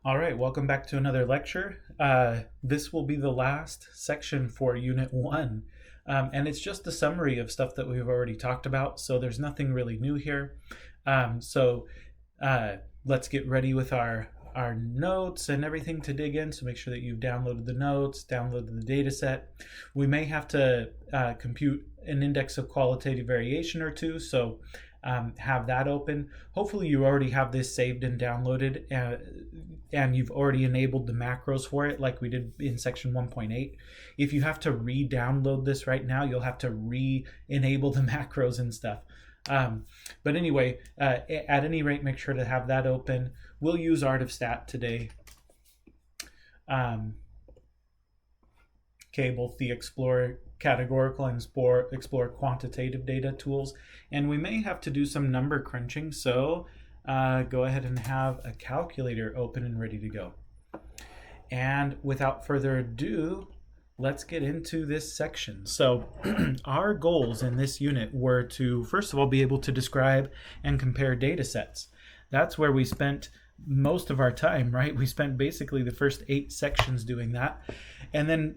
All right, welcome back to another lecture. This will be the last section for Unit 1, and it's just a summary of stuff that we've already talked about, so there's nothing really new here. Let's get ready with our notes and everything to dig in, so make sure that you've downloaded the notes, downloaded the data set. We may have to compute an index of qualitative variation or two, so have that open. Hopefully you already have this saved and downloaded and you've already enabled the macros for it like we did in section 1.8. If you have to re-download this right now, you'll have to re-enable the macros and stuff. But anyway, at any rate, make sure to have that open. We'll use Art of Stat today. Both the Explore Categorical and Explore Quantitative Data tools. And we may have to do some number crunching, so go ahead and have a calculator open and ready to go. And without further ado, let's get into this section. So our goals in this unit were to, first of all, be able to describe and compare data sets. That's where we spent most of our time, right? We spent basically the first 8 sections doing that. And then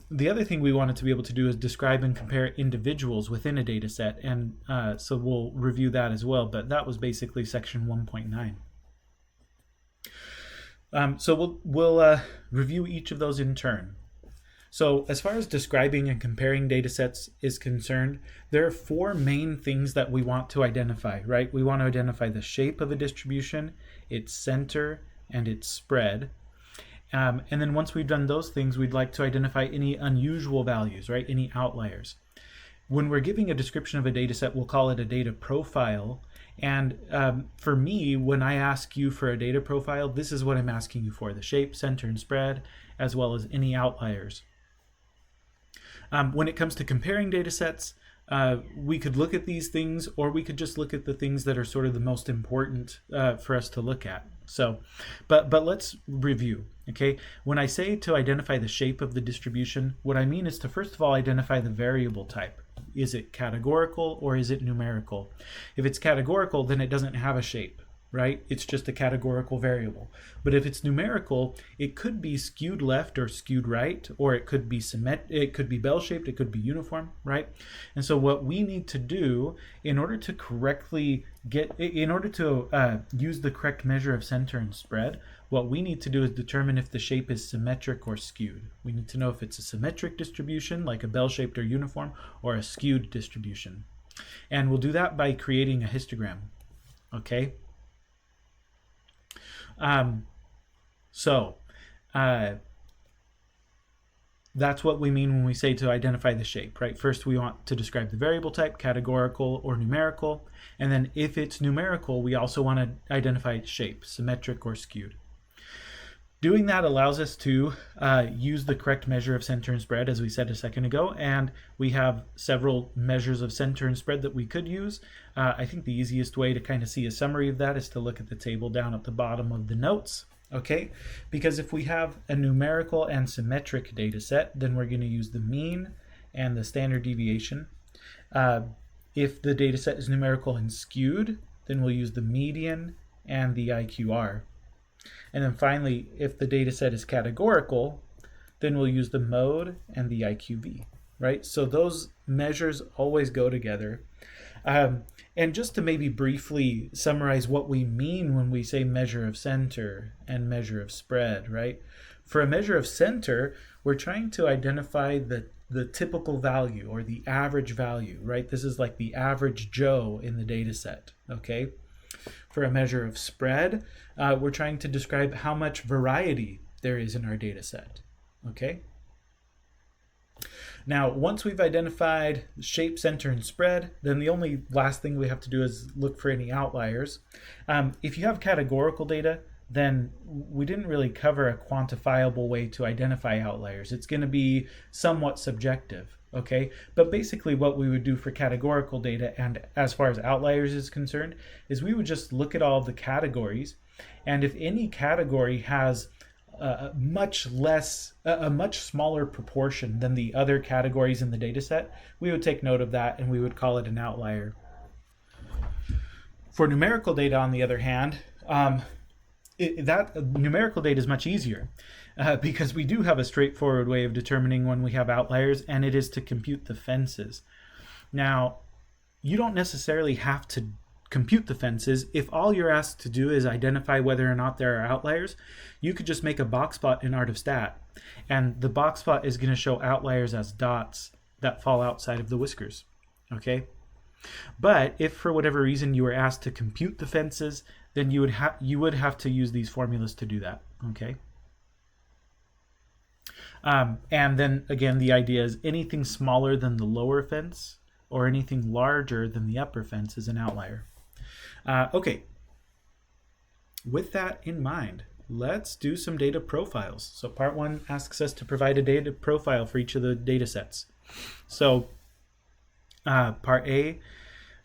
the other thing we wanted to be able to do is describe and compare individuals within a data set. And so we'll review that as well, but that was basically section 1.9. So we'll review each of those in turn. So as far as describing and comparing data sets is concerned, there are 4 main things that we want to identify, right? We want to identify the shape of a distribution, its center, and its spread. And then once we've done those things, we'd like to identify any unusual values, right? Any outliers. When we're giving a description of a data set, we'll call it a data profile. And for me, when I ask you for a data profile, this is what I'm asking you for: the shape, center, and spread, as well as any outliers. When it comes to comparing data sets, we could look at these things, or we could just look at the things that are sort of the most important for us to look at. So, but let's review, okay? When I say to identify the shape of the distribution, what I mean is to first of all identify the variable type. Is it categorical or is it numerical? If it's categorical, then it doesn't have a shape, right? It's just a categorical variable. But if it's numerical, it could be skewed left or skewed right, or it could be it could be bell-shaped, it could be uniform, right? And so what we need to do in order to use the correct measure of center and spread, what we need to do is determine if the shape is symmetric or skewed. We need to know if it's a symmetric distribution, like a bell-shaped or uniform, or a skewed distribution. And we'll do that by creating a histogram, okay? That's what we mean when we say to identify the shape, right? First, we want to describe the variable type, categorical or numerical. And then if it's numerical, we also want to identify its shape, symmetric or skewed. Doing that allows us to use the correct measure of center and spread, as we said a second ago, and we have several measures of center and spread that we could use. I think the easiest way to kind of see a summary of that is to look at the table down at the bottom of the notes, okay? Because if we have a numerical and symmetric data set, then we're going to use the mean and the standard deviation. If the data set is numerical and skewed, then we'll use the median and the IQR. And then finally, if the data set is categorical, then we'll use the mode and the IQV, right? So those measures always go together. And just to maybe briefly summarize what we mean when we say measure of center and measure of spread, right? For a measure of center, we're trying to identify the typical value or the average value, right? This is like the average Joe in the data set, okay? For a measure of spread, we're trying to describe how much variety there is in our data set, okay? Now, once we've identified shape, center, and spread, then the only last thing we have to do is look for any outliers. If you have categorical data, then we didn't really cover a quantifiable way to identify outliers. It's going to be somewhat subjective, okay? But basically what we would do for categorical data, and as far as outliers is concerned, is we would just look at all of the categories, and if any category has a much smaller proportion than the other categories in the data set, we would take note of that and we would call it an outlier. For numerical data, on the other hand, that numerical data is much easier because we do have a straightforward way of determining when we have outliers, and it is to compute the fences. Now, you don't necessarily have to compute the fences. If all you're asked to do is identify whether or not there are outliers, you could just make a boxplot in Art of Stat, and the boxplot is going to show outliers as dots that fall outside of the whiskers. Okay? But if for whatever reason you were asked to compute the fences, then you would have to use these formulas to do that. Okay. And then again, the idea is anything smaller than the lower fence or anything larger than the upper fence is an outlier. Okay. With that in mind, let's do some data profiles. So part 1 asks us to provide a data profile for each of the data sets. So part A,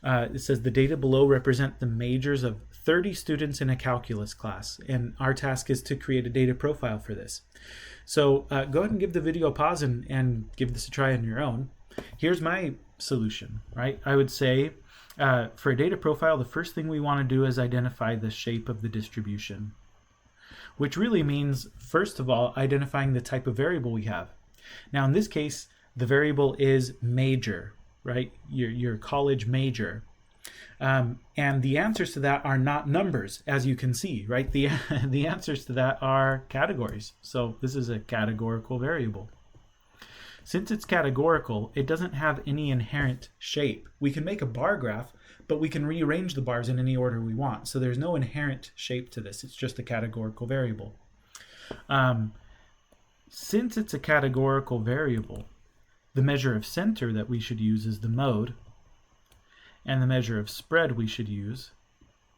it says the data below represent the majors of 30 students in a calculus class, and our task is to create a data profile for this. So go ahead and give the video a pause and give this a try on your own. Here's my solution, right? I would say for a data profile, the first thing we want to do is identify the shape of the distribution, which really means, first of all, identifying the type of variable we have. Now, in this case, the variable is major, right? Your college major. And the answers to that are not numbers, as you can see, right? The answers to that are categories. So this is a categorical variable. Since it's categorical, it doesn't have any inherent shape. We can make a bar graph, but we can rearrange the bars in any order we want. So there's no inherent shape to this. It's just a categorical variable. Since it's a categorical variable, the measure of center that we should use is the mode, and the measure of spread we should use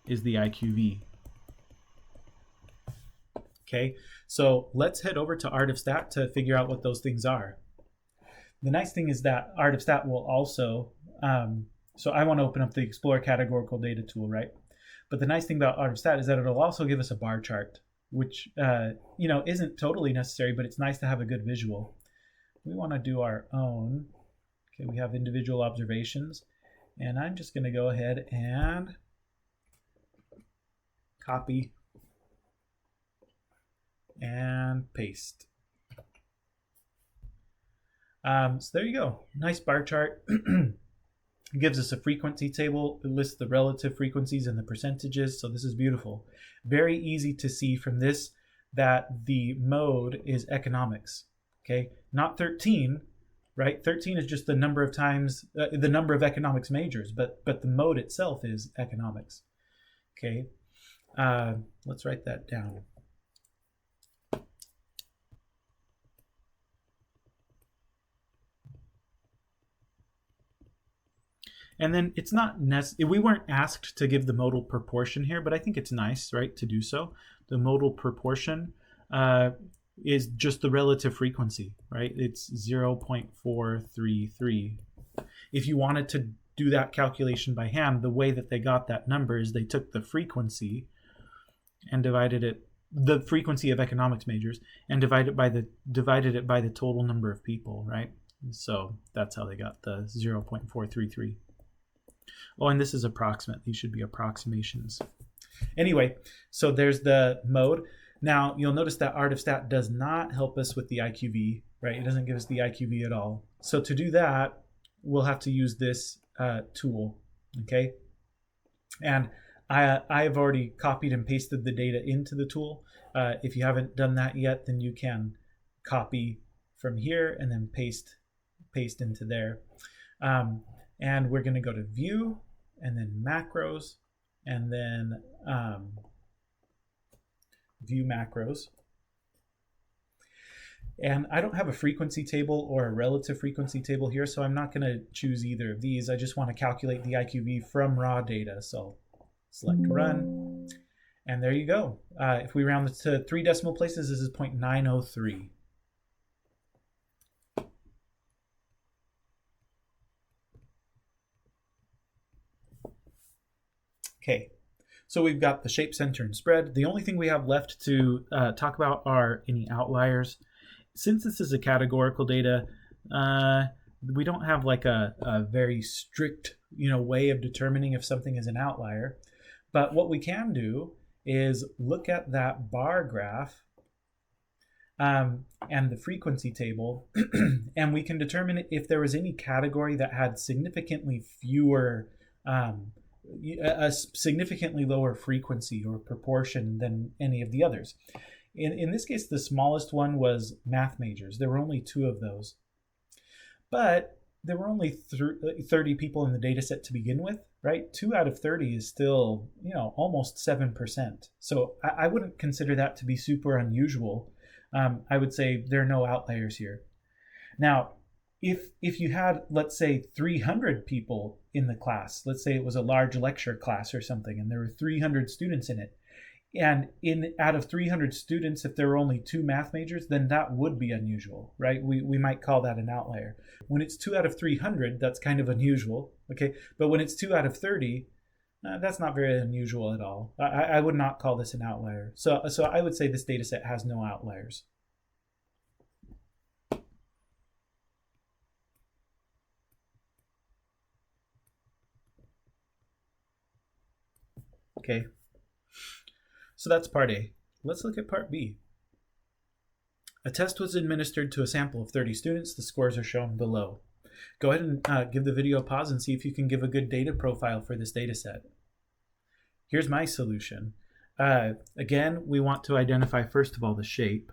is the IQV. Okay, so let's head over to Art of Stat to figure out what those things are. The nice thing is that Art of Stat will also, so I want to open up the Explore Categorical Data tool, right? But the nice thing about Art of Stat is that it'll also give us a bar chart, which isn't totally necessary, but it's nice to have a good visual. We want to do our own. Okay, we have individual observations, and I'm just going to go ahead and copy and paste. So there you go. Nice bar chart. It gives us a frequency table. It lists the relative frequencies and the percentages. So this is beautiful. Very easy to see from this that the mode is economics. Okay, not 13, right? 13 is just the number of times, the number of economics majors, but the mode itself is economics. Okay, let's write that down. And then it's not necessary, we weren't asked to give the modal proportion here, but I think it's nice, right, to do so. The modal proportion is just the relative frequency, right? It's 0.433. If you wanted to do that calculation by hand, the way that they got that number is they took the frequency and divided it, the frequency of economics majors, and divided it by the total number of people, right? So that's how they got the 0.433. Oh, and this is approximate. These should be approximations. Anyway, so there's the mode. Now, you'll notice that Art of Stat does not help us with the IQV, right? It doesn't give us the IQV at all. So to do that, we'll have to use this tool, okay? And I've already copied and pasted the data into the tool. If you haven't done that yet, then you can copy from here and then paste into there. And we're going to go to View, and then Macros, and then View Macros. And I don't have a frequency table or a relative frequency table here, so I'm not going to choose either of these. I just want to calculate the IQV from raw data. So select Run, and there you go. If we round it to 3 decimal places, this is 0.903. Okay, so we've got the shape, center, and spread. The only thing we have left to talk about are any outliers. Since this is a categorical data, we don't have like a very strict way of determining if something is an outlier. But what we can do is look at that bar graph and the frequency table, and we can determine if there was any category that had significantly fewer, a significantly lower frequency or proportion than any of the others. In this case, the smallest one was math majors. There were only 2 of those. But there were only 30 people in the data set to begin with, right? 2 out of 30 is still, almost 7%. So I wouldn't consider that to be super unusual. I would say there are no outliers here. Now, if you had, let's say, 300 people in the class, let's say it was a large lecture class or something, and there were 300 students in it, and out of 300 students, if there were only 2 math majors, then that would be unusual, right? We might call that an outlier. When it's 2 out of 300, that's kind of unusual, okay? But when it's 2 out of 30, that's not very unusual at all. I would not call this an outlier. So I would say this data set has no outliers. Okay. So that's part A. Let's look at part B. A test was administered to a sample of 30 students. The scores are shown below. Go ahead and give the video a pause and see if you can give a good data profile for this data set. Here's my solution. Again, we want to identify, first of all, the shape,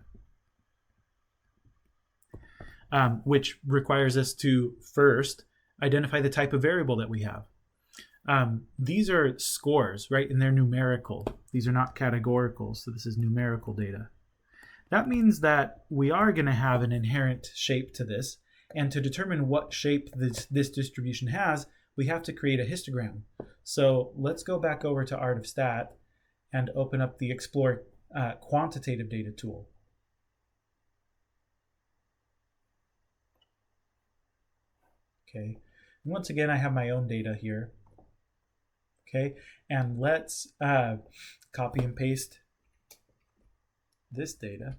which requires us to first identify the type of variable that we have. These are scores, right? And they're numerical. These are not categorical, so this is numerical data. That means that we are going to have an inherent shape to this, and to determine what shape this distribution has, we have to create a histogram. So let's go back over to Art of Stat and open up the Explore Quantitative Data tool. Okay, and once again, I have my own data here. Okay, and let's copy and paste this data.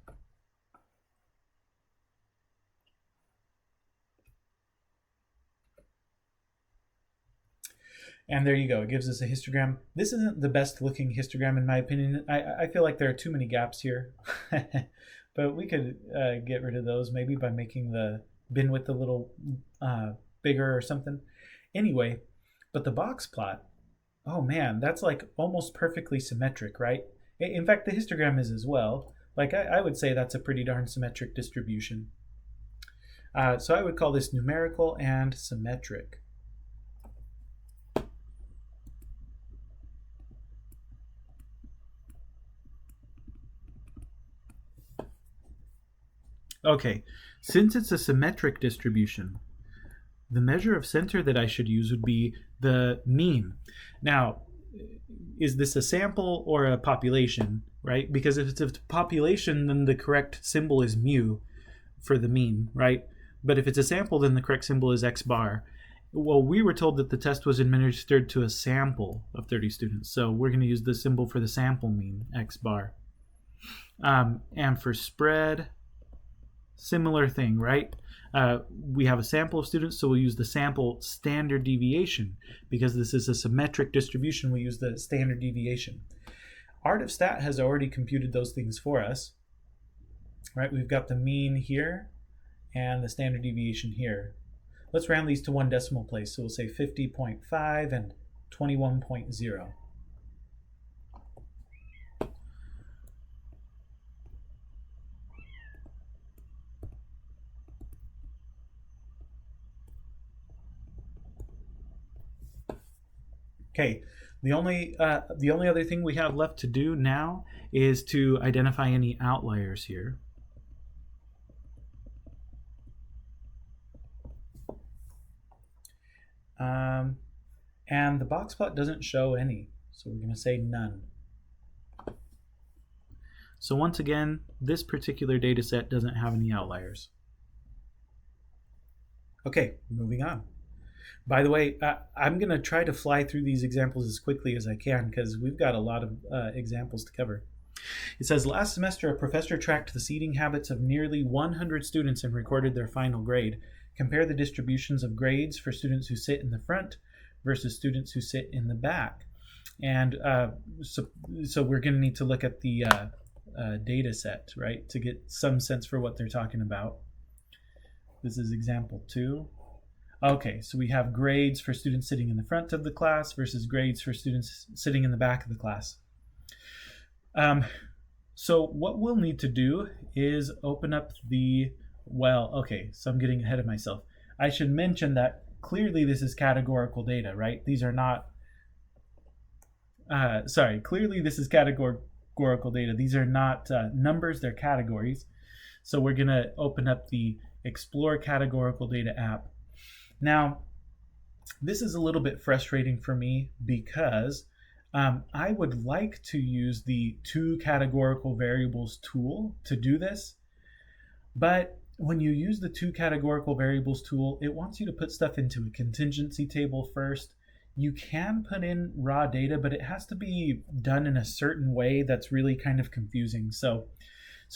And there you go. It gives us a histogram. This isn't the best looking histogram in my opinion. I feel like there are too many gaps here. But we could get rid of those maybe by making the bin width a little bigger or something. Anyway, but the box plot, oh man, that's like almost perfectly symmetric, right? In fact, the histogram is as well. Like I would say that's a pretty darn symmetric distribution. So I would call this numerical and symmetric. Okay, since it's a symmetric distribution, the measure of center that I should use would be the mean. Now, is this a sample or a population, right? Because if it's a population, then the correct symbol is mu for the mean, right? But if it's a sample, then the correct symbol is x bar. Well, we were told that the test was administered to a sample of 30 students, so we're going to use the symbol for the sample mean, x bar. And for spread, similar thing, right? We have a sample of students, so we'll use the sample standard deviation. Because this is a symmetric distribution, we use the standard deviation. Art of Stat has already computed those things for us, right? We've got the mean here and the standard deviation here. Let's round these to 1 decimal place. So we'll say 50.5 and 21.0. Okay, the only other thing we have left to do now is to identify any outliers here. And the box plot doesn't show any, so we're going to say none. So once again, this particular data set doesn't have any outliers. Okay, moving on. By the way, I'm going to try to fly through these examples as quickly as I can because we've got a lot of examples to cover. It says, last semester, a professor tracked the seating habits of nearly 100 students and recorded their final grade. Compare the distributions of grades for students who sit in the front versus students who sit in the back. And so we're going to need to look at the data set, right, to get some sense for what they're talking about. This is example 2. Okay, so we have grades for students sitting in the front of the class versus grades for students sitting in the back of the class. So what we'll need to do is open up the, so I'm getting ahead of myself. I should mention that clearly this is categorical data, right? These are not, clearly this is categorical data. These are not numbers, they're categories. So we're gonna open up the Explore Categorical Data app. Now, this is a little bit frustrating for me because I would like to use the two categorical variables tool to do this, but when you use the two categorical variables tool, it wants you to put stuff into a contingency table first. You can put in raw data, but it has to be done in a certain way that's really kind of confusing. So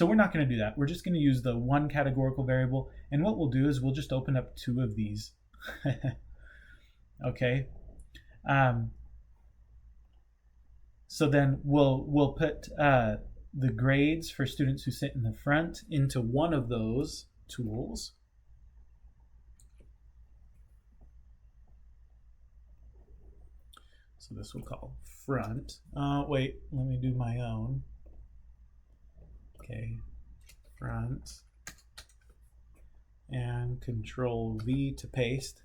we're not going to do that. We're just going to use the one categorical variable, and what we'll do is we'll just open up two of these. Okay. So then we'll put the grades for students who sit in the front into one of those tools. So this we'll call front. Wait, let me do my own. Okay, front. And Control V to paste.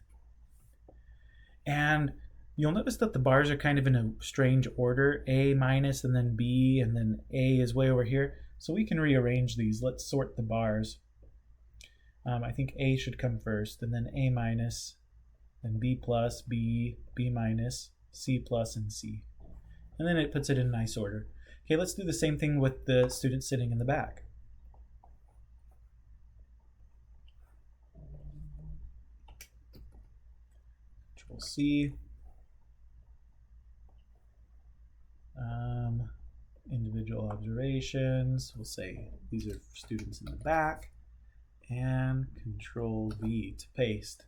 And you'll notice that the bars are kind of in a strange order, A minus and then B, and then A is way over here. So we can rearrange these. Let's sort the bars. I think A should come first, and then A minus, then B plus, B, B minus, C plus, and C. And then it puts it in nice order. Okay, let's do the same thing with the students sitting in the back. Control C. Individual observations. We'll say these are students in the back. And Control V to paste.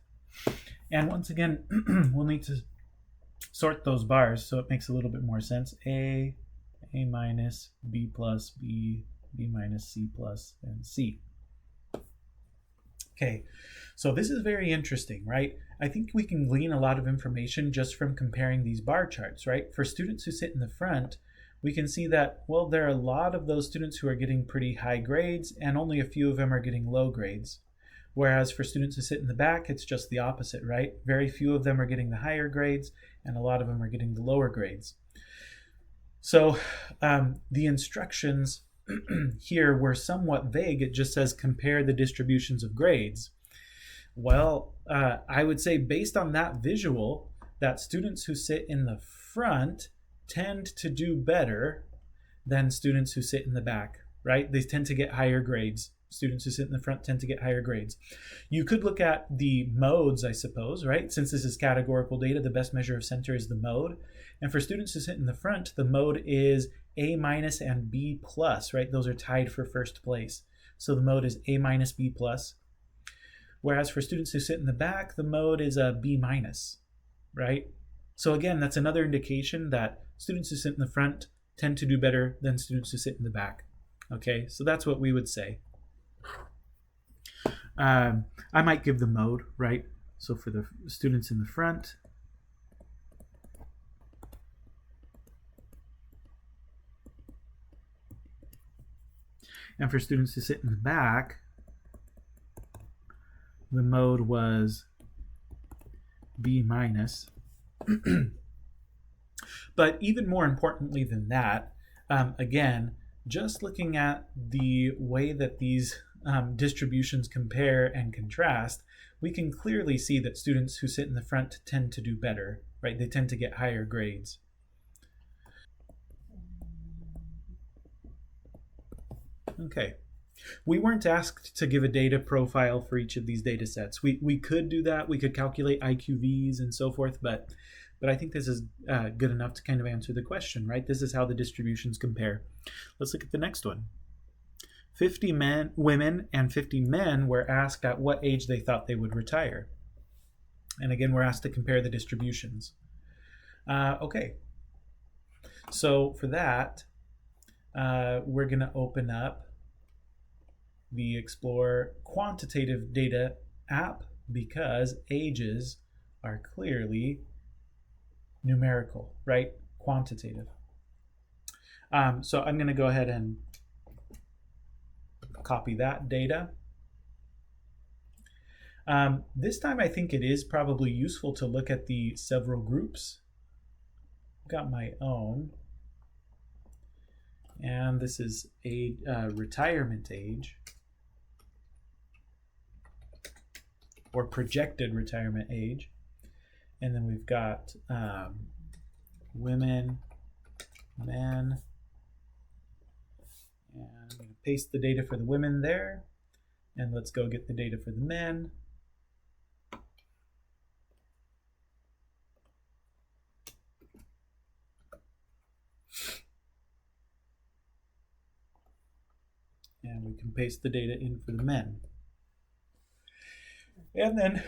And once again, we'll need to sort those bars so it makes a little bit more sense. A minus, B plus, B minus, C plus, and C. Okay, so this is very interesting, right? I think we can glean a lot of information just from comparing these bar charts, right? For students who sit in the front, we can see that, well, there are a lot of those students who are getting pretty high grades, and only a few of them are getting low grades. Whereas for students who sit in the back, it's just the opposite, right? Very few of them are getting the higher grades, and a lot of them are getting the lower grades. So the instructions here were somewhat vague. It just says compare the distributions of grades. Well, I would say based on that visual, that students who sit in the front tend to do better than students who sit in the back, right? They tend to get higher grades. Students who sit in the front tend to get higher grades. You could look at the modes, I suppose, right? Since this is categorical data, the best measure of center is the mode. And for students who sit in the front, the mode is A minus and B plus, right? Those are tied for first place. So the mode is A minus B plus. Whereas for students who sit in the back, the mode is a B minus, right? So again, that's another indication that students who sit in the front tend to do better than students who sit in the back. Okay, so that's what we would say. I might give the mode, right? So for the students in the front, and for students who sit in the back, the mode was B minus. But even more importantly than that, again, just looking at the way that these distributions compare and contrast, we can clearly see that students who sit in the front tend to do better, right? They tend to get higher grades. Okay. We weren't asked to give a data profile for each of these data sets. We could do that. We could calculate IQVs and so forth, but I think this is good enough to kind of answer the question, right? This is how the distributions compare. Let's look at the next one. 50 women and 50 men were asked at what age they thought they would retire. And again, we're asked to compare the distributions. Okay. So for that, we're going to open up the Explore Quantitative Data app because ages are clearly numerical, right? Quantitative. So I'm going to go ahead and copy that data. This time I think it is probably useful to look at the several groups. I've got my own. And this is a retirement age, or projected retirement age. And then we've got women, men. And I'm going to paste the data for the women there. And let's go get the data for the men. And we can paste the data in for the men. And then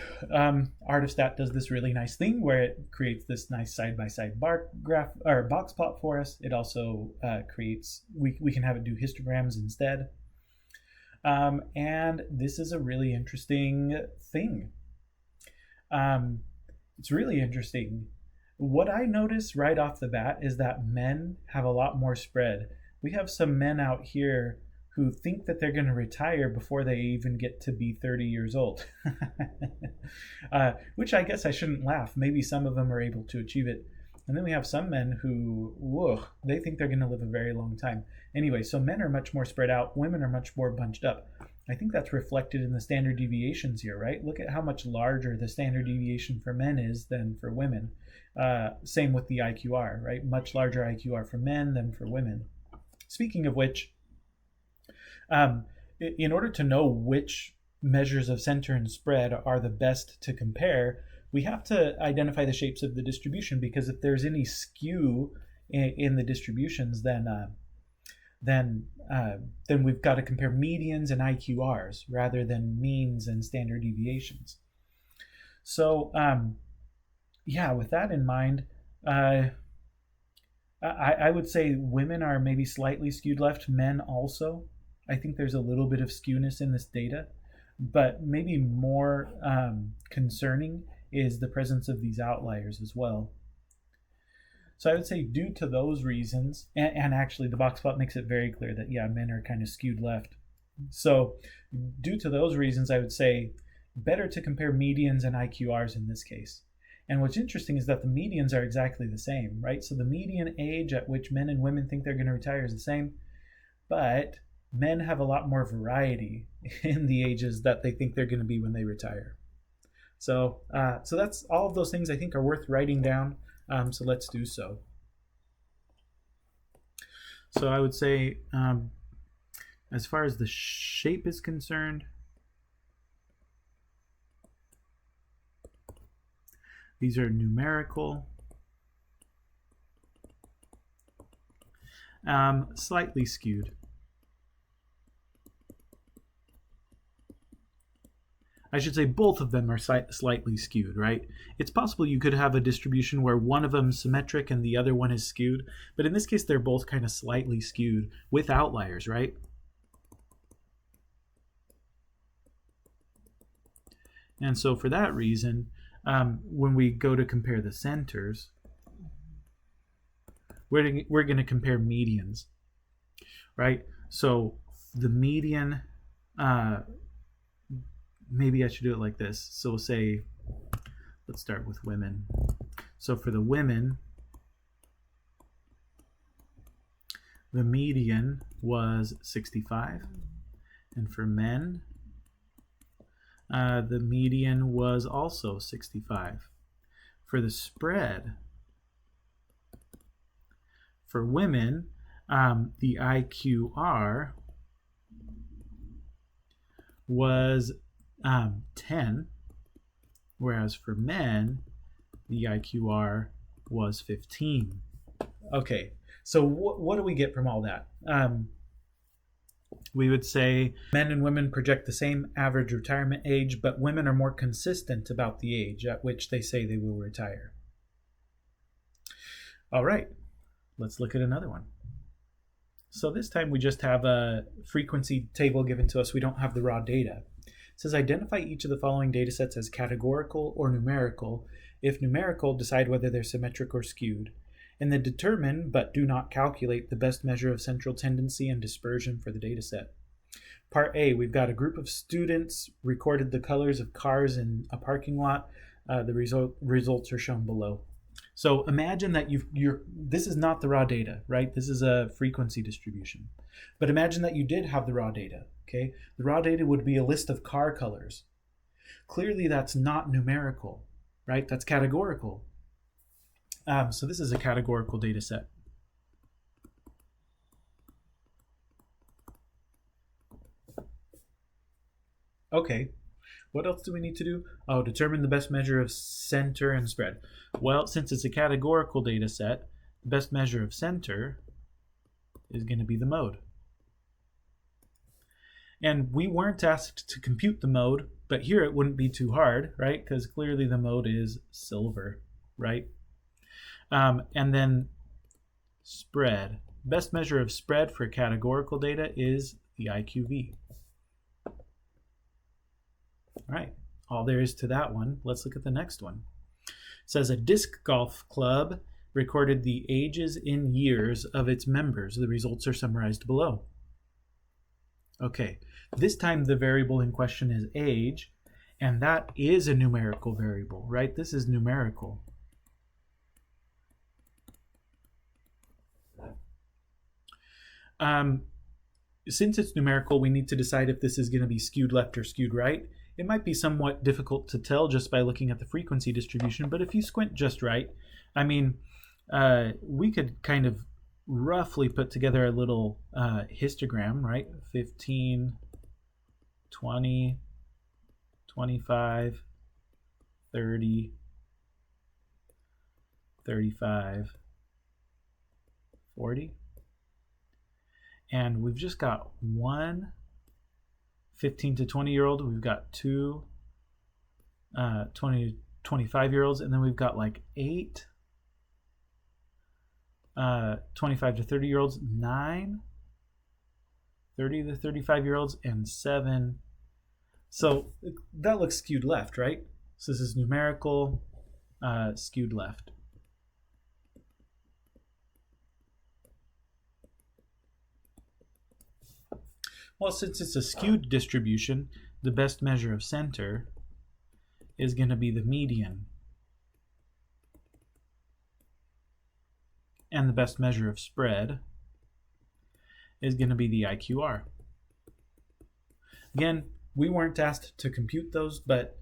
Artistat does this really nice thing where it creates this nice side-by-side bar graph or box plot for us. It also creates, we can have it do histograms instead. And this is a really interesting thing. It's really interesting. What I notice right off the bat is that men have a lot more spread. We have some men out here who think that they're going to retire before they even get to be 30 years old. Which I guess I shouldn't laugh. Maybe some of them are able to achieve it. And then we have some men who, whoa, they think they're going to live a very long time. Anyway, so men are much more spread out. Women are much more bunched up. I think that's reflected in the standard deviations here, right? Look at how much larger the standard deviation for men is than for women. Same with the IQR, right? Much larger IQR for men than for women. Speaking of which, in order to know which measures of center and spread are the best to compare, we have to identify the shapes of the distribution, because if there's any skew in the distributions, then we've got to compare medians and IQRs rather than means and standard deviations. So yeah, with that in mind, I would say women are maybe slightly skewed left, men also. I think there's a little bit of skewness in this data, but maybe more concerning is the presence of these outliers as well. So I would say due to those reasons, and actually the Boxplot makes it very clear that, yeah, men are kind of skewed left. So due to those reasons, I would say better to compare medians and IQRs in this case. And what's interesting is that the medians are exactly the same, right? So the median age at which men and women think they're going to retire is the same, but men have a lot more variety in the ages that they think they're going to be when they retire. So that's all of those things I think are worth writing down. So let's do so. So I would say, as far as the shape is concerned, these are numerical. Slightly skewed. I should say both of them are slightly skewed, right? It's possible you could have a distribution where one of them is symmetric and the other one is skewed, but in this case they're both kind of slightly skewed with outliers, right? And so for that reason, when we go to compare the centers, we're going to compare medians, right? So the median, maybe I should do it like this. So we'll say, let's start with women. So for the women, the median was 65. And for men, the median was also 65. For the spread, for women, the IQR was 10, whereas for men, the IQR was 15. Okay, so what do we get from all that? We would say men and women project the same average retirement age, but women are more consistent about the age at which they say they will retire. All right, Let's look at another one. So this time we just have a frequency table given to us. We don't have the raw data. It says identify each of the following data sets as categorical or numerical. If numerical, decide whether they're symmetric or skewed. And then determine, but do not calculate, the best measure of central tendency and dispersion for the data set. Part A, we've got a group of students recorded the colors of cars in a parking lot. The results are shown below. So imagine that this is not the raw data, right? This is a frequency distribution. But imagine that you did have the raw data, okay? The raw data would be a list of car colors. Clearly that's not numerical, right? That's categorical. So this is a categorical data set. Okay, what else do we need to do? Oh, determine the best measure of center and spread. Well, since it's a categorical data set, the best measure of center is going to be the mode. And we weren't asked to compute the mode, but here it wouldn't be too hard, right? Because clearly the mode is silver, right? And then spread. Best measure of spread for categorical data is the IQV. All right, all there is to that one. Let's look at the next one. It says a disc golf club recorded the ages in years of its members. The results are summarized below. Okay, this time the variable in question is age, and that is a numerical variable, right? This is numerical. Since it's numerical, we need to decide if this is going to be skewed left or skewed right. It might be somewhat difficult to tell just by looking at the frequency distribution, but if you squint just right, I mean, we could kind of roughly put together a little histogram, right? 15, 20, 25, 30, 35, 40. And we've just got one 15 to 20-year-old, we've got two 20 to 25-year-olds, and then we've got like 8 25 to 30-year-olds, 9 30 to 35-year-olds, and 7. So that looks skewed left, right? So this is numerical, skewed left. Well, since it's a skewed distribution, the best measure of center is going to be the median. And the best measure of spread is going to be the IQR. Again, we weren't asked to compute those, but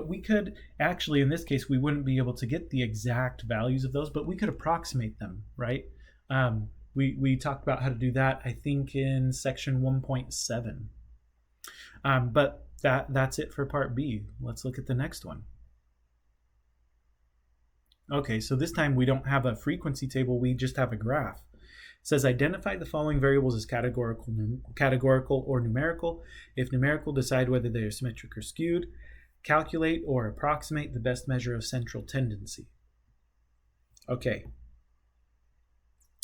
we could actually, in this case, we wouldn't be able to get the exact values of those, but we could approximate them, right? We talked about how to do that, I think, in section 1.7. But that's it for part B. Let's look at the next one. Okay, so this time we don't have a frequency table, we just have a graph. It says identify the following variables as categorical or numerical. If numerical, decide whether they are symmetric or skewed. Calculate or approximate the best measure of central tendency. Okay.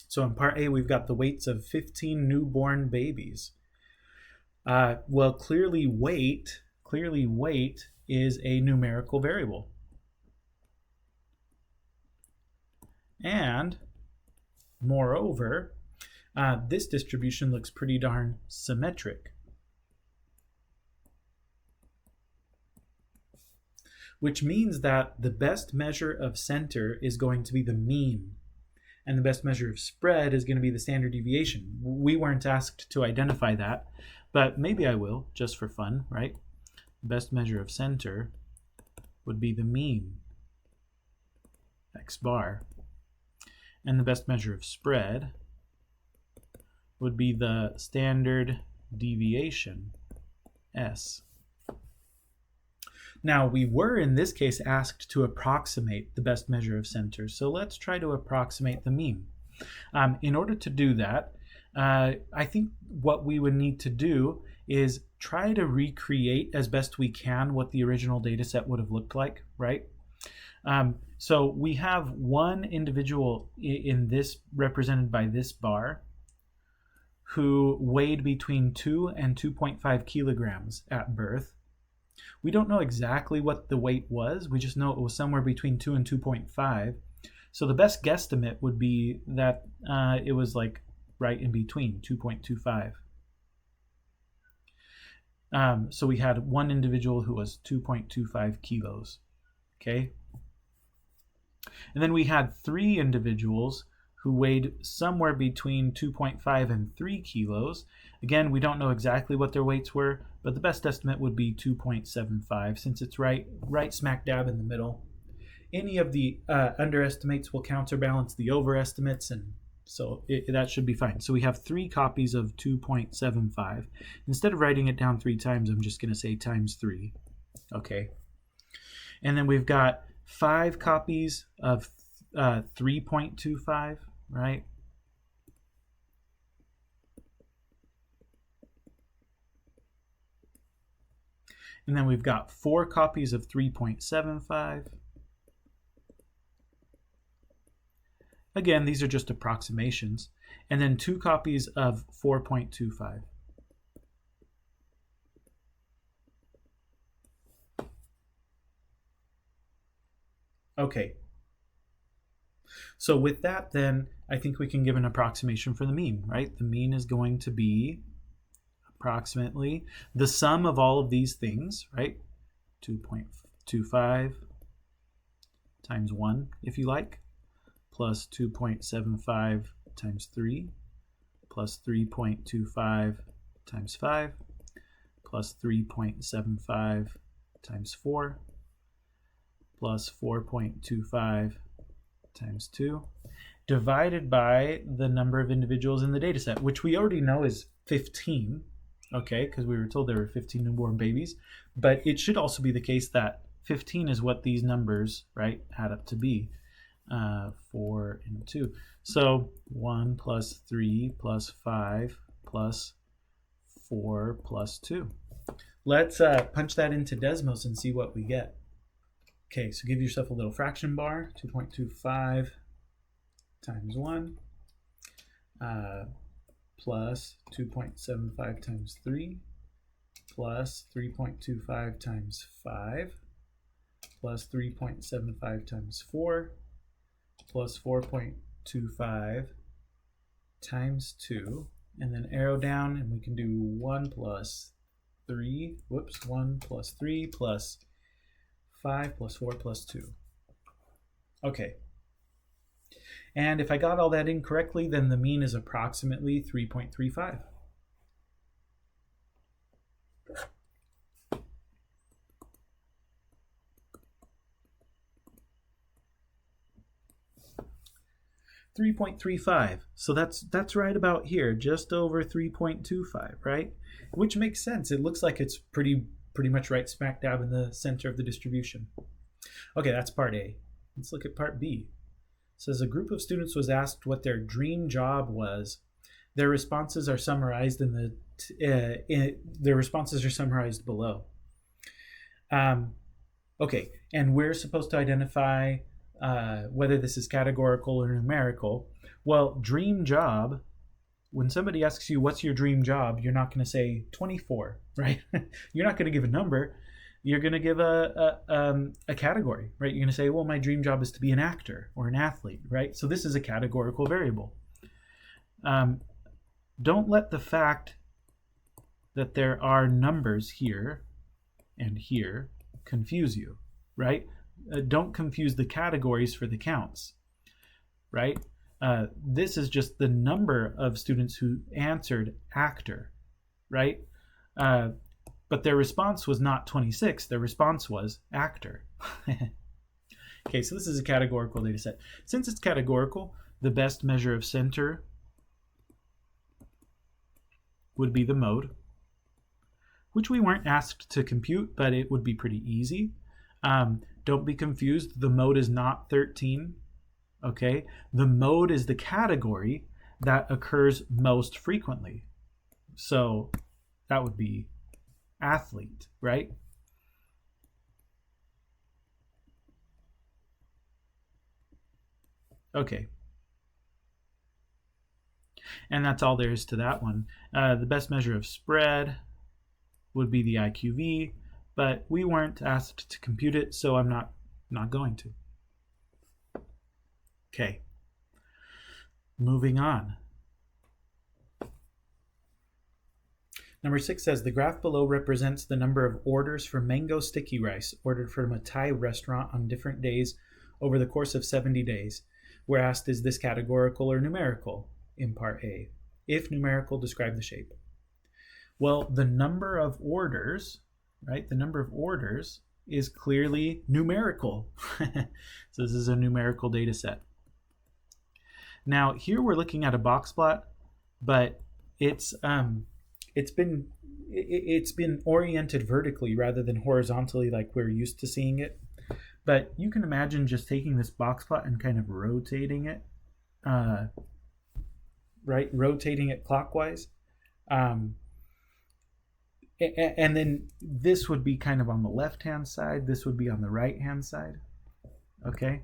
So in part A, we've got the weights of 15 newborn babies. Well, clearly weight is a numerical variable. And moreover, this distribution looks pretty darn symmetric. Which means that the best measure of center is going to be the mean. And the best measure of spread is going to be the standard deviation. We weren't asked to identify that, but maybe I will, just for fun, right? The best measure of center would be the mean, x bar. And the best measure of spread would be the standard deviation, s. Now, we were, in this case, asked to approximate the best measure of center, so let's try to approximate the mean. In order to do that, I think what we would need to do is try to recreate as best we can what the original data set would have looked like, right? So we have one individual in this, represented by this bar, who weighed between 2 and 2.5 kilograms at birth. We don't know exactly what the weight was. We just know it was somewhere between 2 and 2.5. So the best guesstimate would be that it was like right in between, 2.25. So we had one individual who was 2.25 kilos. Okay. And then we had 3 individuals who weighed somewhere between 2.5 and 3 kilos. Again, we don't know exactly what their weights were, but the best estimate would be 2.75, since it's right smack dab in the middle. Any of the underestimates will counterbalance the overestimates, and so that should be fine. So we have 3 copies of 2.75. Instead of writing it down 3 times, I'm just going to say times 3. Okay. And then we've got 5 copies of 3.25, right? And then we've got 4 copies of 3.75. Again, these are just approximations. And then 2 copies of 4.25. Okay. So with that, then, I think we can give an approximation for the mean, right? The mean is going to be approximately the sum of all of these things, right? 2.25 times 1, if you like, plus 2.75 times 3, plus 3.25 times 5, plus 3.75 times 4, plus 4.25 times 2, divided by the number of individuals in the data set, which we already know is 15, okay, because we were told there were 15 newborn babies, but it should also be the case that 15 is what these numbers, right, add up to be, 4 and 2. So 1 plus 3 plus 5 plus 4 plus 2. Let's punch that into Desmos and see what we get. Okay, so give yourself a little fraction bar, 2.25 times 1, plus 2.75 times 3, plus 3.25 times 5, plus 3.75 times 4, plus 4.25 times 2, and then arrow down, and we can do 1 plus 3, 1 plus 3 plus 5 plus 4 plus 2. Okay. And if I got all that in correctly, then the mean is approximately 3.35. .35. So that's right about here, just over 3.25, right? Which makes sense. It looks like it's pretty much right smack dab in the center of the distribution. Okay, that's part A. Let's look at part B. It says a group of students was asked what their dream job was. Their responses are summarized in their responses are summarized below. Okay, and we're supposed to identify whether this is categorical or numerical. Well, dream job, when somebody asks you what's your dream job, you're not going to say 24, right? You're not going to give a number. You're going to give a category, right? You're going to say, well, my dream job is to be an actor or an athlete, right? So this is a categorical variable. Don't let the fact that there are numbers here and here confuse you, right? Don't confuse the categories for the counts, right? This is just the number of students who answered actor, right? But their response was not 26. Their response was actor. Okay, so this is a categorical data set. Since it's categorical, the best measure of center would be the mode, which we weren't asked to compute, but it would be pretty easy. Don't be confused. The mode is not 13. Okay, the mode is the category that occurs most frequently. So that would be athlete, right? Okay. And that's all there is to that one. The best measure of spread would be the IQV, but we weren't asked to compute it, so I'm not going to. Okay. Moving on. Number 6 says the graph below represents the number of orders for mango sticky rice ordered from a Thai restaurant on different days over the course of 70 days. We're asked, is this categorical or numerical in part A? If numerical, describe the shape. Well, the number of orders, right? The number of orders is clearly numerical. So this is a numerical data set. Now here we're looking at a box plot, but it's been oriented vertically rather than horizontally like we're used to seeing it. But you can imagine just taking this box plot and kind of rotating it, right? Rotating it clockwise. And then this would be kind of on the left-hand side. This would be on the right-hand side. Okay.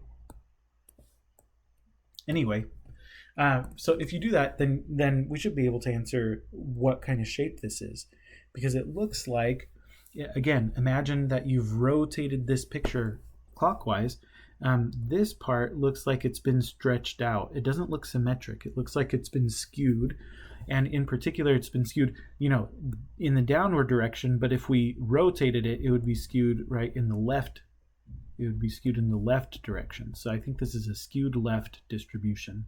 Anyway, so if you do that, then we should be able to answer what kind of shape this is, because it looks like, again, imagine that you've rotated this picture clockwise. This part looks like it's been stretched out. It doesn't look symmetric. It looks like it's been skewed. And in particular, it's been skewed, in the downward direction. But if we rotated it, it would be skewed right in the left. It would be skewed in the left direction. So I think this is a skewed left distribution.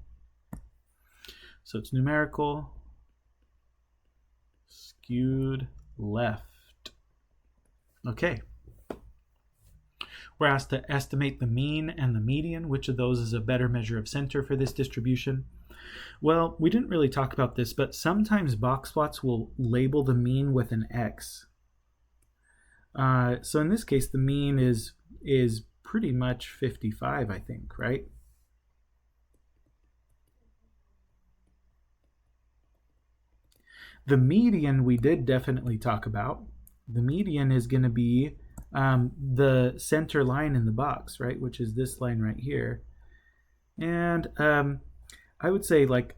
So it's numerical, skewed left. Okay. We're asked to estimate the mean and the median. Which of those is a better measure of center for this distribution? Well, we didn't really talk about this, but sometimes box plots will label the mean with an X. So in this case, the mean is pretty much 55, I think, right? The median we did definitely talk about. The median is going to be the center line in the box, right? Which is this line right here. And I would say like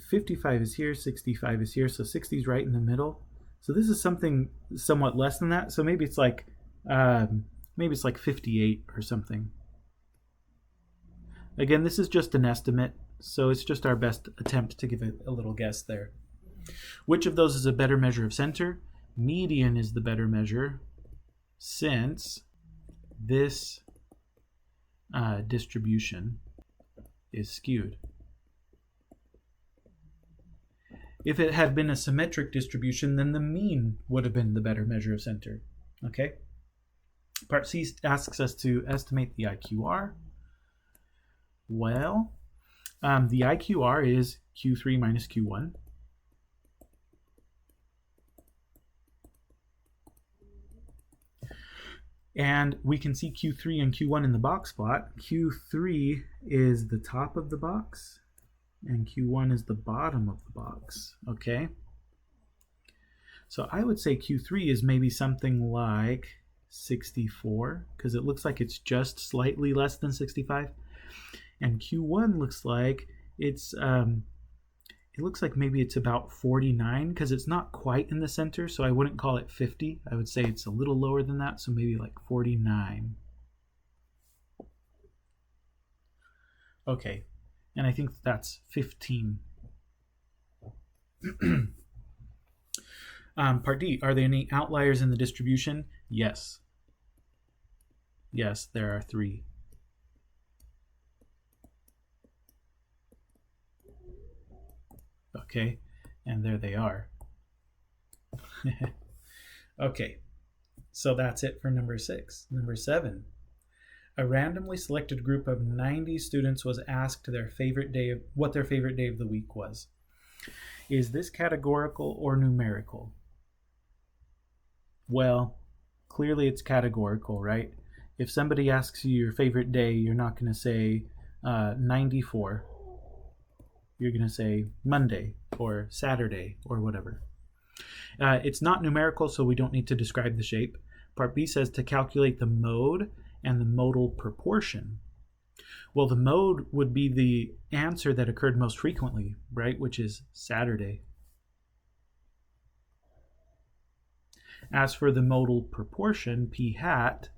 55 is here, 65 is here, so 60 is right in the middle. So this is something somewhat less than that. So maybe it's like 58 or something. Again, this is just an estimate, so it's just our best attempt to give a little guess there. Which of those is a better measure of center? Median is the better measure, since this distribution is skewed. If it had been a symmetric distribution, then the mean would have been the better measure of center. Okay? Part C asks us to estimate the IQR. Well, the IQR is Q3 minus Q1. And we can see Q3 and Q1 in the box plot. Q3 is the top of the box, and Q1 is the bottom of the box, okay? So I would say Q3 is maybe something like 64, because it looks like it's just slightly less than 65. And Q1 looks like it looks like maybe it's about 49, because it's not quite in the center, so I wouldn't call it 50. I would say it's a little lower than that, so maybe like 49. Okay, and I think that's 15. Part D, are there any outliers in the distribution? Yes. Yes, there are 3. Okay, and there they are. Okay, so that's it for number 6. Number 7. A randomly selected group of 90 students was asked what their favorite day of the week was. Is this categorical or numerical? Well, clearly it's categorical, right? If somebody asks you your favorite day, you're not going to say 94. You're going to say Monday or Saturday or whatever. It's not numerical, so we don't need to describe the shape. Part B says to calculate the mode and the modal proportion. Well, the mode would be the answer that occurred most frequently, right? Which is Saturday. As for the modal proportion, p hat,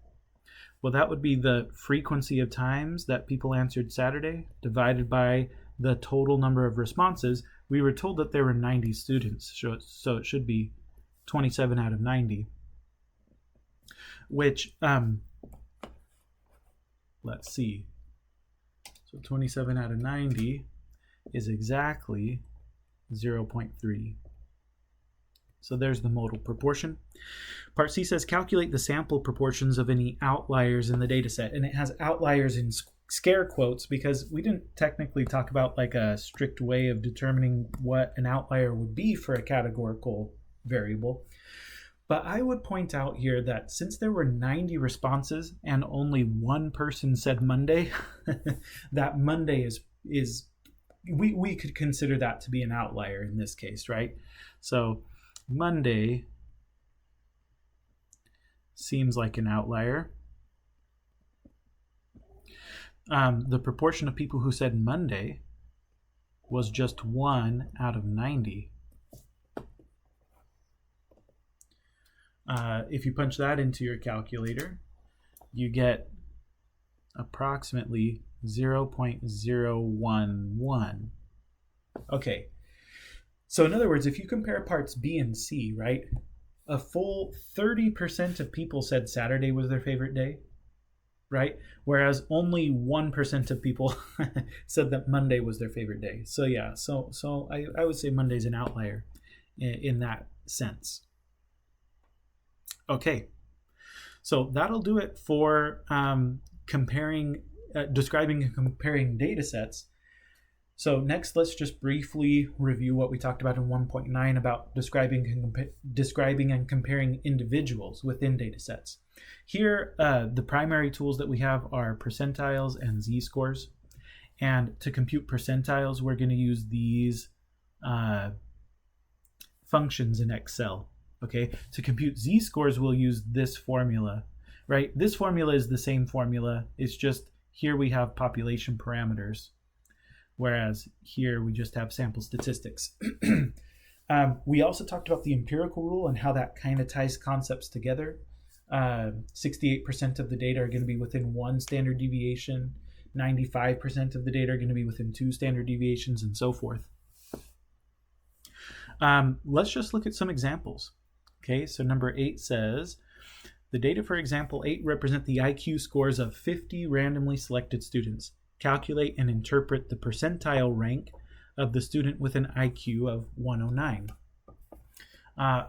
well, that would be the frequency of times that people answered Saturday divided by the total number of responses. We were told that there were 90 students, so it should be 27 out of 90, which, let's see. So 27 out of 90 is exactly 0.3. So there's the modal proportion. Part C says calculate the sample proportions of any outliers in the data set. And it has outliers in scare quotes because we didn't technically talk about like a strict way of determining what an outlier would be for a categorical variable. But I would point out here that since there were 90 responses and only one person said Monday, that Monday is we could consider that to be an outlier in this case, right? So Monday seems like an outlier. The proportion of people who said Monday was just 1 out of 90. If you punch that into your calculator, you get approximately 0.011. Okay, so in other words, if you compare parts B and C, right, a full 30% of people said Saturday was their favorite day, right? Whereas only 1% of people said that Monday was their favorite day. So yeah, so I would say Monday's an outlier in that sense. Okay, so that'll do it for describing and comparing data sets. So next, let's just briefly review what we talked about in 1.9 about describing and comparing individuals within data sets. Here, the primary tools that we have are percentiles and z-scores. And to compute percentiles, we're going to use these functions in Excel. Okay, to compute z-scores, we'll use this formula, right? This formula is the same formula. It's just here we have population parameters, whereas here we just have sample statistics. We also talked about the empirical rule and how that kind of ties concepts together. 68% of the data are going to be within 1 standard deviation. 95% of the data are going to be within 2 standard deviations, and so forth. Let's just look at some examples. Okay, so number 8 says, the data for example 8 represent the IQ scores of 50 randomly selected students. Calculate and interpret the percentile rank of the student with an IQ of 109.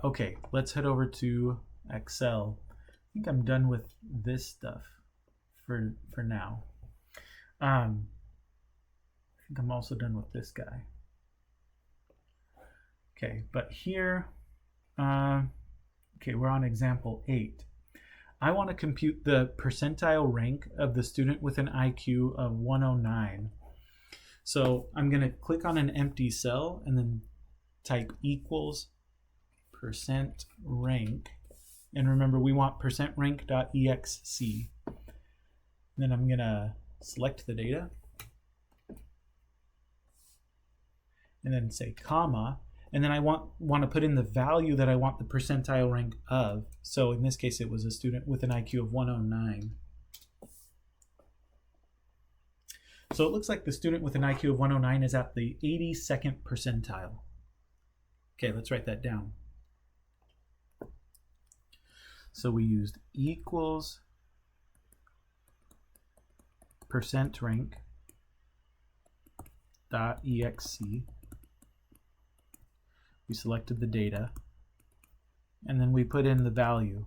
Okay, let's head over to Excel. I think I'm done with this stuff for now. I think I'm also done with this guy. Okay, but here, okay, we're on example 8. I want to compute the percentile rank of the student with an IQ of 109. So I'm going to click on an empty cell and then type equals percent rank. And remember, we want percentrank.exe. Then I'm going to select the data and then say comma. And then I want to put in the value that I want the percentile rank of. So in this case, it was a student with an IQ of 109. So it looks like the student with an IQ of 109 is at the 82nd percentile. Okay, let's write that down. So we used equals percentrank.exe. We selected the data, and then we put in the value,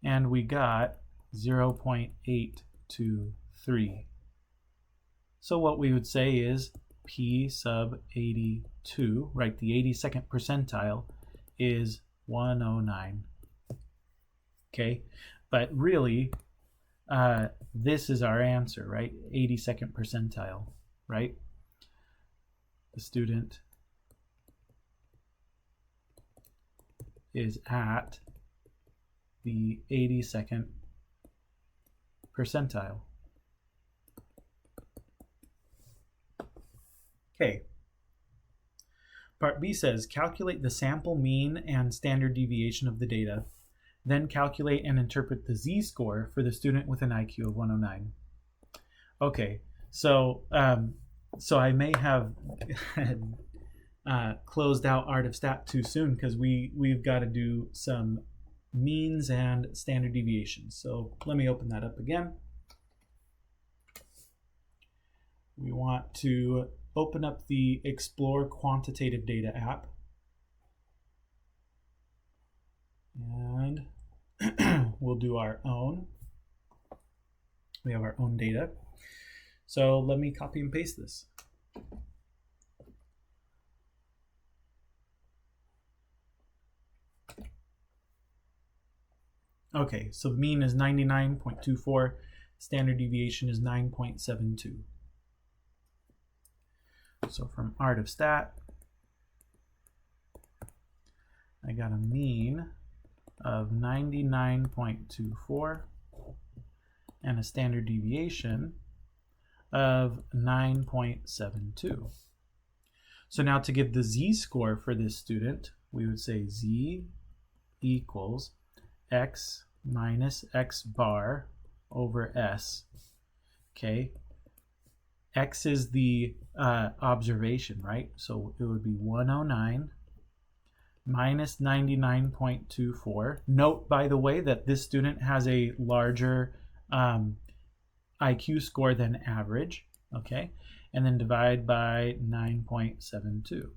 and we got 0.823. So what we would say is P sub 82, right, the 82nd percentile is 109. Okay, but really, this is our answer, right? 82nd percentile, right? The student is at the 82nd percentile. Okay. Part B says, calculate the sample mean and standard deviation of the data, then calculate and interpret the z-score for the student with an IQ of 109. Okay, so I may have closed out Art of Stat too soon because we've got to do some means and standard deviations. So let me open that up again. We want to open up the Explore Quantitative Data app. And we'll do our own. We have our own data. So let me copy and paste this. Okay, so mean is 99.24, standard deviation is 9.72. So from Art of Stat, I got a mean of 99.24 and a standard deviation of 9.72. So now to give the z-score for this student, we would say z equals x minus x bar over s. Okay, x is the observation, right? So it would be 109 minus 99.24. Note, by the way, that this student has a larger IQ score than average, okay? And then divide by 9.72.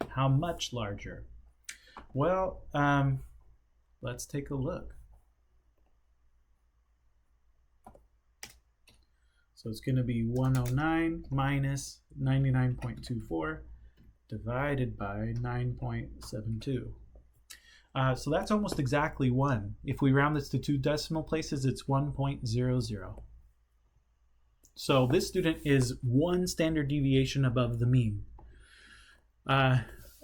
How much larger? Well, let's take a look. So it's going to be 109 minus 99.24 divided by 9.72. So that's almost exactly 1. If we round this to 2 decimal places, it's 1.00. So this student is 1 standard deviation above the mean.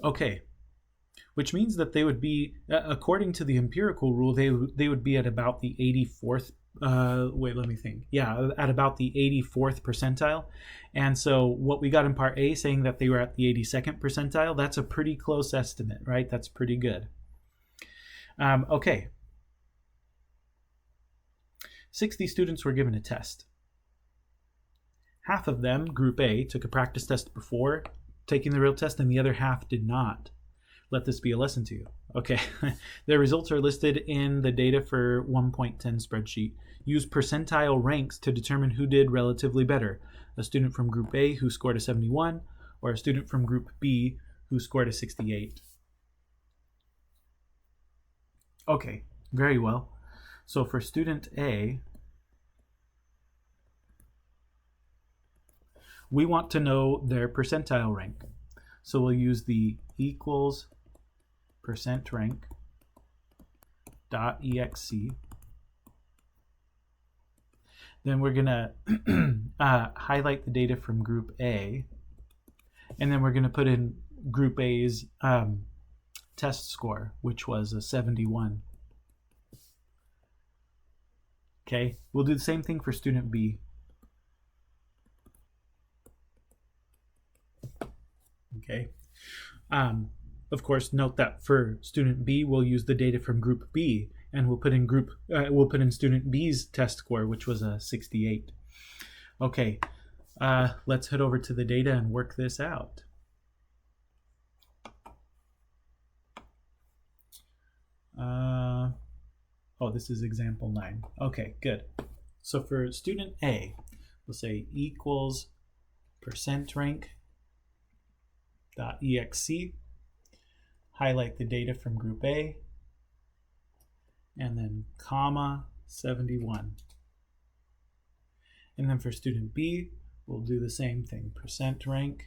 Okay, which means that they would be, according to the empirical rule, they would be at about the 84th wait, let me think. Yeah, at about the 84th percentile. And so what we got in part A saying that they were at the 82nd percentile, that's a pretty close estimate, right? That's pretty good. Okay. 60 students were given a test. Half of them, group A, took a practice test before taking the real test, and the other half did not. Let this be a lesson to you. Okay, their results are listed in the data for 1.10 spreadsheet. Use percentile ranks to determine who did relatively better. A student from group A who scored a 71, or a student from group B who scored a 68. Okay, very well. So for student A, we want to know their percentile rank. So we'll use the equals percent rank .exe. Then we're gonna highlight the data from group A, and then we're gonna put in group A's test score, which was a 71. Okay, we'll do the same thing for student B. Okay. Of course, note that for student B, we'll use the data from group B, and we'll put in student B's test score, which was a 68. Okay, let's head over to the data and work this out. Oh, this is example 9. Okay, good. So for student A, we'll say equals percent rank .exe, highlight the data from group A, and then comma 71. And then for student B, we'll do the same thing, percent rank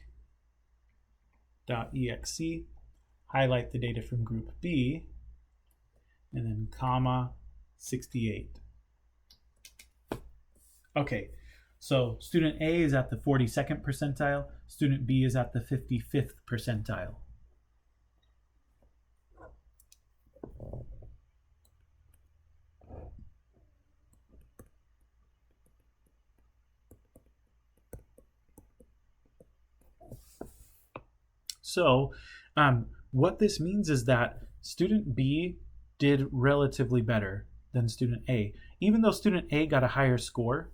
.exe, highlight the data from group B, and then comma 68. Okay, so student A is at the 42nd percentile, student B is at the 55th percentile. So what this means is that student B did relatively better than student A, even though student A got a higher score.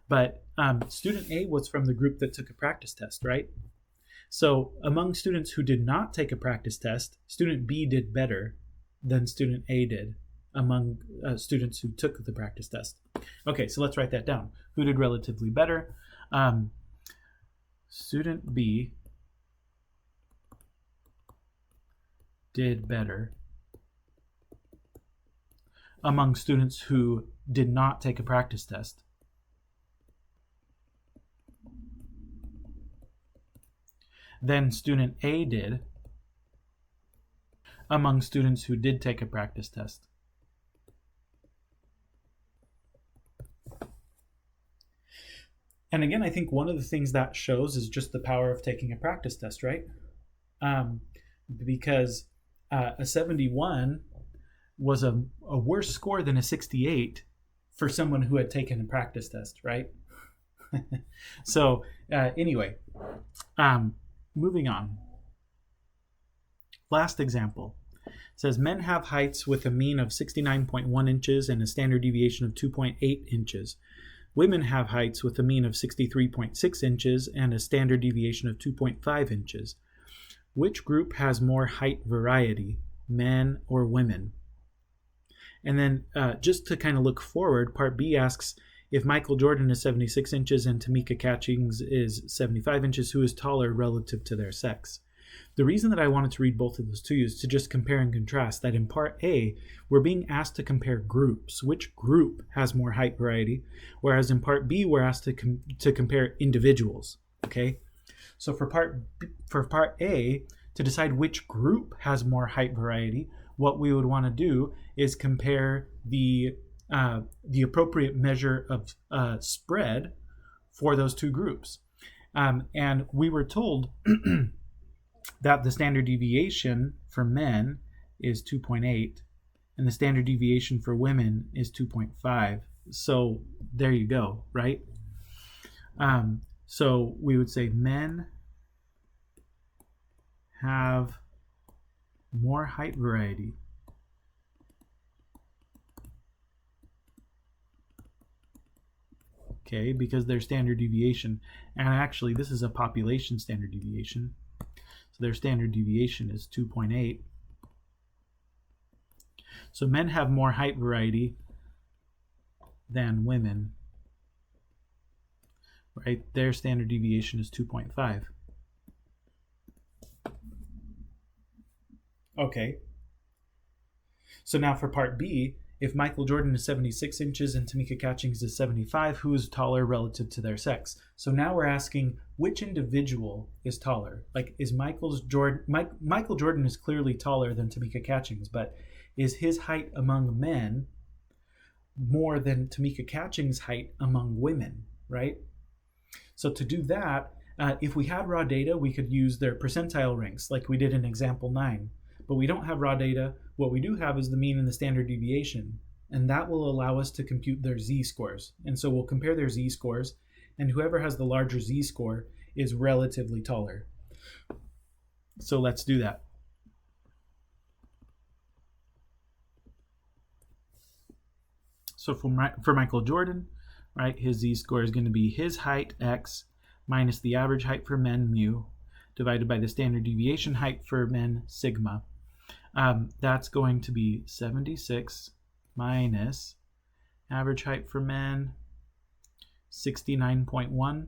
But student A was from the group that took a practice test, right? So among students who did not take a practice test, student B did better than student A did among students who took the practice test. Okay, so let's write that down. Who did relatively better? Student B did better among students who did not take a practice test. Than student A did among students who did take a practice test. And again, I think one of the things that shows is just the power of taking a practice test, right? Because a 71 was a worse score than a 68 for someone who had taken a practice test, right? So anyway, moving on. Last example. It says men have heights with a mean of 69.1 inches and a standard deviation of 2.8 inches. Women have heights with a mean of 63.6 inches and a standard deviation of 2.5 inches. Which group has more height variety, men or women? And then just to kind of look forward, part B asks, if Michael Jordan is 76 inches and Tamika Catchings is 75 inches, who is taller relative to their sex? The reason that I wanted to read both of those to you is to just compare and contrast that in part A, we're being asked to compare groups. Which group has more height variety? Whereas in part B, we're asked to compare individuals, okay? So for part A, to decide which group has more height variety, what we would want to do is compare the appropriate measure of spread for those two groups. And we were told that the standard deviation for men is 2.8 and the standard deviation for women is 2.5. So there you go, right? So we would say men have more height variety. Okay, because their standard deviation, and actually this is a population standard deviation, so their standard deviation is 2.8. So men have more height variety than women, right? Their standard deviation is 2.5. Okay. So now for part B, if Michael Jordan is 76 inches and Tamika Catchings is 75, who is taller relative to their sex? So now we're asking which individual is taller? Like, is Michael Jordan is clearly taller than Tamika Catchings, but is his height among men more than Tamika Catchings' height among women, right? So to do that, if we had raw data, we could use their percentile ranks like we did in example 9. But we don't have raw data. What we do have is the mean and the standard deviation, and that will allow us to compute their z-scores. And so we'll compare their z-scores, and whoever has the larger z-score is relatively taller. So let's do that. So for Michael Jordan, right, his z-score is going to be his height, x, minus the average height for men, mu, divided by the standard deviation height for men, sigma. That's going to be 76 minus average height for men, 69.1,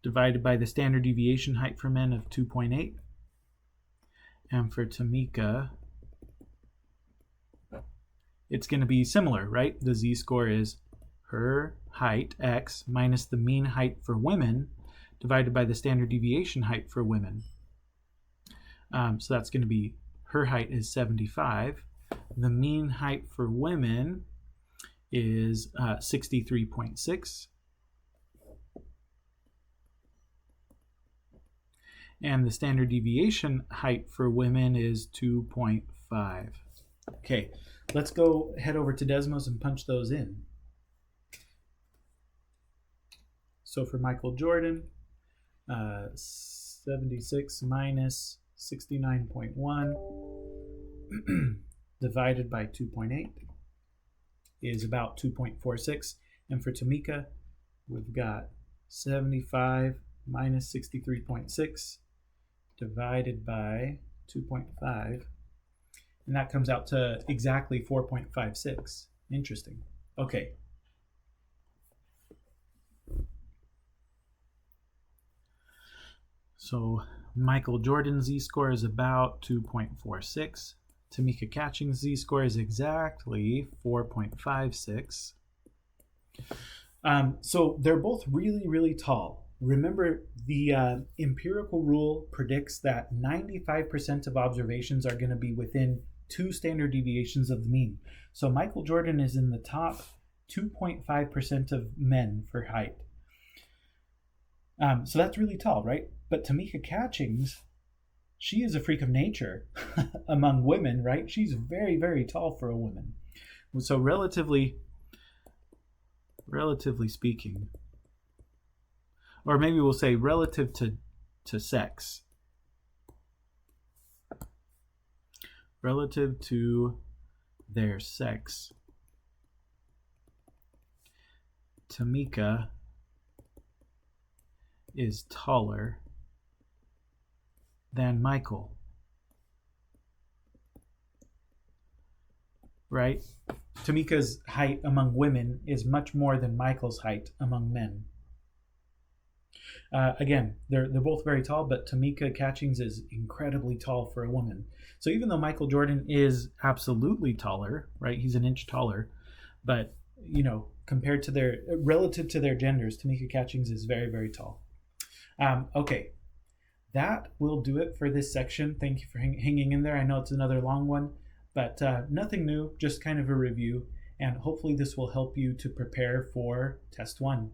divided by the standard deviation height for men of 2.8. And for Tamika, it's going to be similar, right? The z-score is her height, x, minus the mean height for women, divided by the standard deviation height for women. So that's going to be her height is 75. The mean height for women is 63.6. And the standard deviation height for women is 2.5. Okay, let's go head over to Desmos and punch those in. So for Michael Jordan, 76 minus 69.1 divided by 2.8 is about 2.46. And for Tamika, we've got 75 minus 63.6 divided by 2.5. And that comes out to exactly 4.56. Interesting. Okay. So Michael Jordan's z-score is about 2.46. Tamika Catching's z-score is exactly 4.56. So they're both really, really tall. Remember, the empirical rule predicts that 95% of observations are going to be within 2 standard deviations of the mean. So Michael Jordan is in the top 2.5% of men for height. So that's really tall, right? But Tamika Catchings, she is a freak of nature among women, right? She's very, very tall for a woman. So relatively speaking, or maybe we'll say relative to sex, relative to their sex, Tamika is taller than Michael, right? Tamika's height among women is much more than Michael's height among men. Again, they're both very tall, but Tamika Catchings is incredibly tall for a woman. So even though Michael Jordan is absolutely taller, right? He's an inch taller, but compared to relative to their genders, Tamika Catchings is very, very tall. Okay, that will do it for this section. Thank you for hanging in there. I know it's another long one, but nothing new, just kind of a review, and hopefully this will help you to prepare for Test 1.